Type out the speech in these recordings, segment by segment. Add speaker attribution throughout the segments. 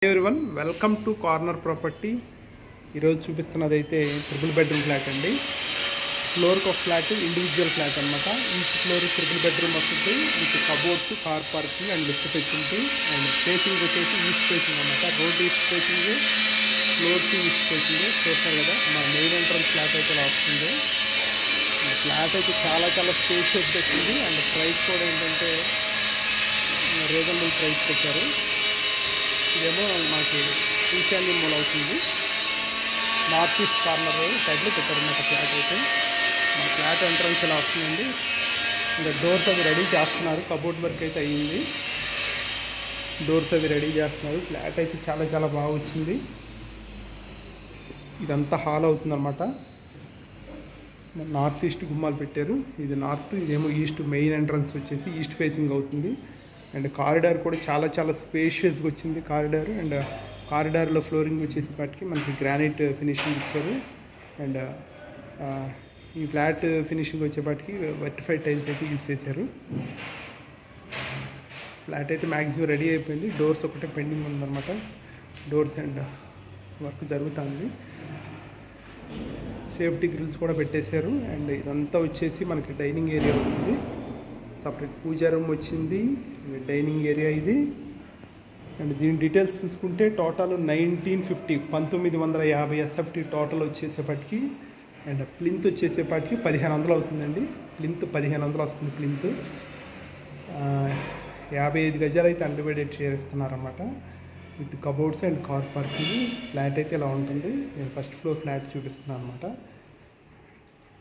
Speaker 1: Everyone welcome to corner property చూపిస్తున్నది అయితే triple bedroom flat అండి ఫ్లోర్ కి ఒక ఫ్లాట్ ఇండివిడ్యువల్ ఫ్లాట్ అన్నమాట ఈ ఫ్లోర్ ట్రిపుల్ బెడ్రూమ్ వస్తుంది with cupboards car parking and lift facility and spacing వచ్చేసి ఈస్ట్ ఫేసింగ్ అన్నమాట రోడ్ ఈస్ట్ ఫేసింగ్ ఫ్లోర్ కి ఈస్ట్ ఫేసింగ్ చూస్తారు కదా మన మెయిన్ ఎంట్రన్స్ ఫ్లాట్ అయితే ఇలా వస్తుంది ఫ్లాట్ అయితే చాలా చాలా స్పేషియస్ వచ్చింది అండ్ ప్రైస్ కూడా ఏంటంటే రీజనబుల్ ప్రైస్ పెట్టారు ఇదేమో మనకి ఈశాన్యం మూల అవుతుంది నార్త్ ఈస్ట్ కార్నర్ సైడ్లో పెట్టారన్నమాట ఫ్లాట్ అయితే మన ఫ్లాట్ ఎంట్రన్స్ ఇలా వస్తుందండి ఇంకా డోర్స్ అవి రెడీ చేస్తున్నారు కబోర్డ్ వర్క్ అయితే అయ్యింది డోర్స్ అవి రెడీ చేస్తున్నారు ఫ్లాట్ అయితే చాలా చాలా బాగా వచ్చింది ఇదంతా హాల్ అవుతుంది అన్నమాట నార్త్ ఈస్ట్ గుమ్మాలు పెట్టారు ఇది నార్త్ ఇదేమో ఈస్ట్ మెయిన్ ఎంట్రన్స్ వచ్చేసి ఈస్ట్ ఫేసింగ్ అవుతుంది అండ్ కారిడార్ కూడా చాలా చాలా స్పేషియస్గా వచ్చింది కారిడార్ అండ్ కారిడార్లో ఫ్లోరింగ్ వచ్చేసేపటికి మనకి గ్రానైట్ ఫినిషింగ్ ఇచ్చారు అండ్ ఈ ఫ్లాట్ ఫినిషింగ్ వచ్చేపటికి వెర్టిఫైడ్ టైల్స్ అయితే యూజ్ చేశారు ఫ్లాట్ అయితే మ్యాక్సిమం రెడీ అయిపోయింది డోర్స్ ఒకటే పెండింగ్ ఉందన్నమాట డోర్స్ అండ్ వర్క్ జరుగుతుంది సేఫ్టీ గ్రిల్స్ కూడా పెట్టేశారు అండ్ ఇదంతా వచ్చేసి మనకి డైనింగ్ ఏరియా ఉంది సపరేట్ పూజా రూమ్ వచ్చింది డైనింగ్ ఏరియా ఇది అండ్ దీని డీటెయిల్స్ చూసుకుంటే టోటల్ 1950 ఎస్ఎఫ్టీ టోటల్ వచ్చేసేపటికి అండ్ ప్లింత్ వచ్చేసేపటికి 1500 అవుతుందండి ప్లింత్ 1500 వస్తుంది ప్లింత్ 55 గజాలు అయితే అన్డివైడెడ్ షేర్ ఇస్తున్నారన్నమాట with cupboards and car parking flat అయితే ఇలా ఉంటుంది నేను ఫస్ట్ ఫ్లోర్ ఫ్లాట్ చూపిస్తున్నాను అనమాట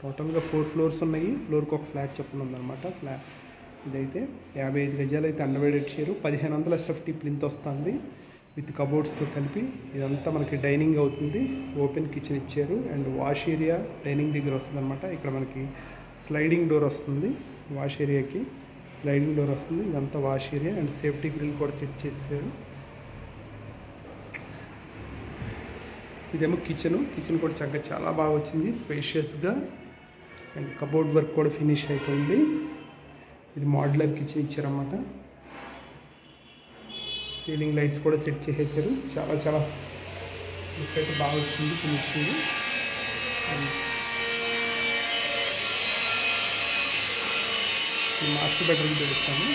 Speaker 1: టోటల్గా 4 ఫ్లోర్స్ ఉన్నాయి ఫ్లోర్కి ఒక ఫ్లాట్ చొప్పున ఉందన్నమాట ఫ్లాట్ ఇదైతే 55 గజాలు అయితే అన్డివైడెడ్ షేర్ 1500 ఎస్ఎఫ్టీ ప్లింత్ వస్తుంది విత్ కబోర్డ్స్తో కలిపి ఇదంతా మనకి డైనింగ్ అవుతుంది ఓపెన్ కిచెన్ ఇచ్చారు అండ్ వాష్ ఏరియా డైనింగ్ దగ్గర వస్తుంది అనమాట ఇక్కడ మనకి స్లైడింగ్ డోర్ వస్తుంది వాష్ ఏరియాకి స్లైడింగ్ డోర్ వస్తుంది ఇదంతా wash area and safety grill కూడా సెట్ చేశారు ఇదేమో కిచెన్ కూడా చక్కగా చాలా బాగా వచ్చింది స్పేషియస్గా అండ్ కబోర్డ్ వర్క్ కూడా ఫినిష్ అయిపోయింది ఇది మోడ్యులర్ కిచెన్ ఇచ్చారన్నమాట సీలింగ్ లైట్స్ కూడా సెట్ చేసేసారు చాలా చాలా లుక్ అయితే బాగా వచ్చింది ఫినిషింగ్ మాస్టర్ బెడ్రూమ్ చూపిస్తాను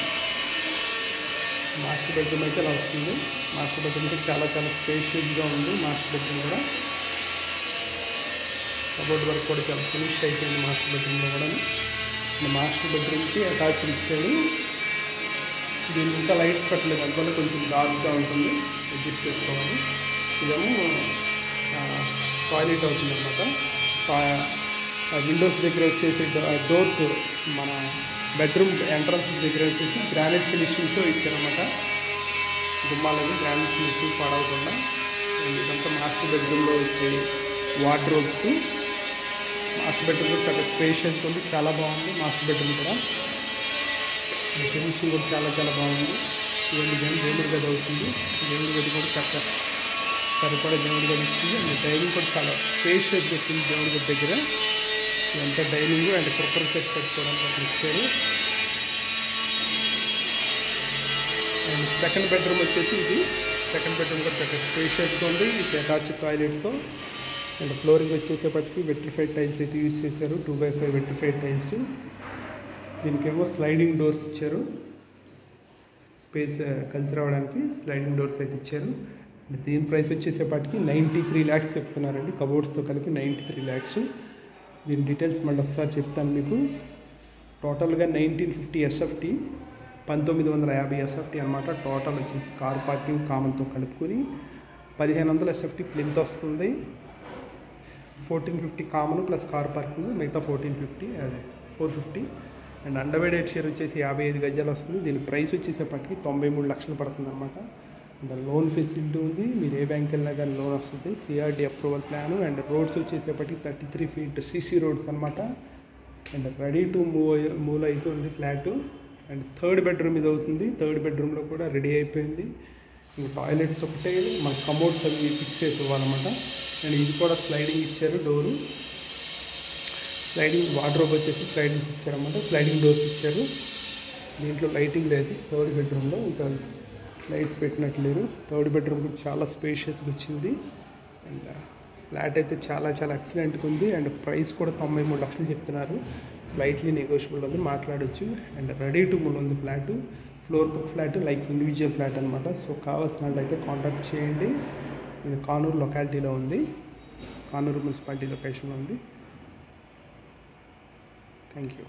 Speaker 1: మాస్టర్ బెడ్రూమ్ అయితే అలా వస్తుంది మాస్టర్ బెడ్రూమ్ అయితే చాలా చాలా స్పేషియస్గా ఉంది మాస్టర్ బెడ్రూమ్ కూడా కబోర్డ్ వర్క్ కూడా చాలా ఫినిష్ అయిపోయింది మాస్టర్ బెడ్రూమ్లో కూడా మాస్టర్ బెడ్రూమ్కి అటాచ్డ్ ఇచ్చాడు దీన్ని ఇంకా లైట్స్ పెట్టలేదు అందువల్ల కొంచెం డార్క్గా ఉంటుంది అడ్జస్ట్ చేసుకోవాలి ఇదేమో టాయిలెట్ అవుతుంది అనమాట విండోస్ దగ్గర వచ్చేసి డోర్స్ మన బెడ్రూమ్ ఎంట్రన్స్ దగ్గర వచ్చేసి గ్రానైట్ ఫినిషింగ్తో ఇచ్చారన్నమాట గుమ్మాలని గ్రానైట్ ఫినిషింగ్ పాడవకుండా ఇదంతా మాస్టర్ బెడ్రూమ్లో వచ్చే వార్డ్రోబ్స్ మాస్టర్ బెడ్రూమ్ కూడా చాలా స్పేషియస్ ఉంది చాలా బాగుంది మాస్టర్ బెడ్రూమ్ కూడా ఫినిషింగ్ కూడా చాలా చాలా బాగుంది ఇవన్నీ దేవుడి గది అవుతుంది దేవుడి గది కూడా చక్కగా సరిపడా దేవుడి గది ఇస్తుంది అండ్ డైనింగ్ కూడా చాలా స్పేషియస్ వచ్చింది దేవుడి గది దగ్గర ఇదంతా డైనింగ్ అండ్ కుక్కర్ సెట్ పెట్టుకోవడానికి అక్కడ ఇచ్చారు అండ్ సెకండ్ బెడ్రూమ్ వచ్చేసి ఇది సెకండ్ బెడ్రూమ్ కూడా చక్కగా స్పేషియస్గా ఉంది ఇది అటాచ్ టాయిలెట్తో అండ్ ఫ్లోరింగ్ వచ్చేసేపటికి వెట్రిఫైడ్ టైల్స్ అయితే యూజ్ చేశారు 2x5 వెట్రిఫైడ్ టైల్స్ దీనికేమో స్లైడింగ్ డోర్స్ ఇచ్చారు స్పేస్ కలిసి రావడానికి స్లైడింగ్ డోర్స్ అయితే ఇచ్చారు అండ్ దీని ప్రైస్ వచ్చేసేపటికి 93 lakhs చెప్తున్నారండి కబోర్డ్స్తో కలిపి 93 lakhs దీని డీటెయిల్స్ మళ్ళీ ఒకసారి చెప్తాను మీకు టోటల్గా 1950 ఎస్ఎఫ్టీ 1950 ఎస్ఎఫ్టీ అనమాట టోటల్ వచ్చేసి కార్ పార్కింగ్ కామన్తో కలుపుకొని 1500 ఎస్ఎఫ్టీ ప్లింత్ వస్తుంది 1450 కామన్ ప్లస్ కార్ పార్కింగ్ మిగతా 1450 అదే 450 అండ్ అండర్వైడెడ్ షేర్ వచ్చేసి 55 గజాలు వస్తుంది దీని ప్రైస్ వచ్చేసేపటికి 93 లక్షలు పడుతుంది అనమాట దాని లోన్ ఫెసిలిటీ ఉంది మీరు ఏ బ్యాంక్ వెళ్ళినా కానీ లోన్ వస్తుంది CRD approval plan and roads వచ్చేసేపటికి 33 feet సిసి రోడ్స్ అనమాట అండ్ రెడీ టు మూవ్ అవుతుంది ఫ్లాట్ అండ్ థర్డ్ బెడ్రూమ్ ఇది అవుతుంది థర్డ్ బెడ్రూమ్లో కూడా రెడీ అయిపోయింది ఇంకా టాయిలెట్స్ ఒకటే మన కమోడ్స్ అవి ఫిక్స్ చేసి ఇవ్వాలన్నమాట అండ్ ఇది కూడా స్లైడింగ్ ఇచ్చారు డోరు స్లైడింగ్ వార్డ్రోబ్ వచ్చేసి స్లైడింగ్ ఇచ్చారన్నమాట స్లైడింగ్ డోర్స్ ఇచ్చారు దీంట్లో లైటింగ్ లేదు థర్డ్ బెడ్రూమ్లో ఇంకా లైట్స్ పెట్టినట్లేరు. థర్డ్ బెడ్రూమ్ కూడా చాలా స్పేషియస్గా వచ్చింది. అండ్ ఫ్లాట్ అయితే చాలా చాలా ఎక్సలెంట్గా ఉంది. అండ్ ప్రైస్ కూడా 93 లక్షలు చెప్తున్నారు. స్లైట్లీ నెగోషియబుల్ ఉంది, మాట్లాడచ్చు. అండ్ రెడీ టు మూవ్ ఉంది flat. Floor book flat like individual flat అనమాట. సో కావాల్సిన వాళ్ళైతే కాంటాక్ట్ చేయండి. ఇది కానూరు లొకాలిటీలో ఉంది, కానూరు మున్సిపాలిటీ లొకేషన్లో ఉంది. Thank you.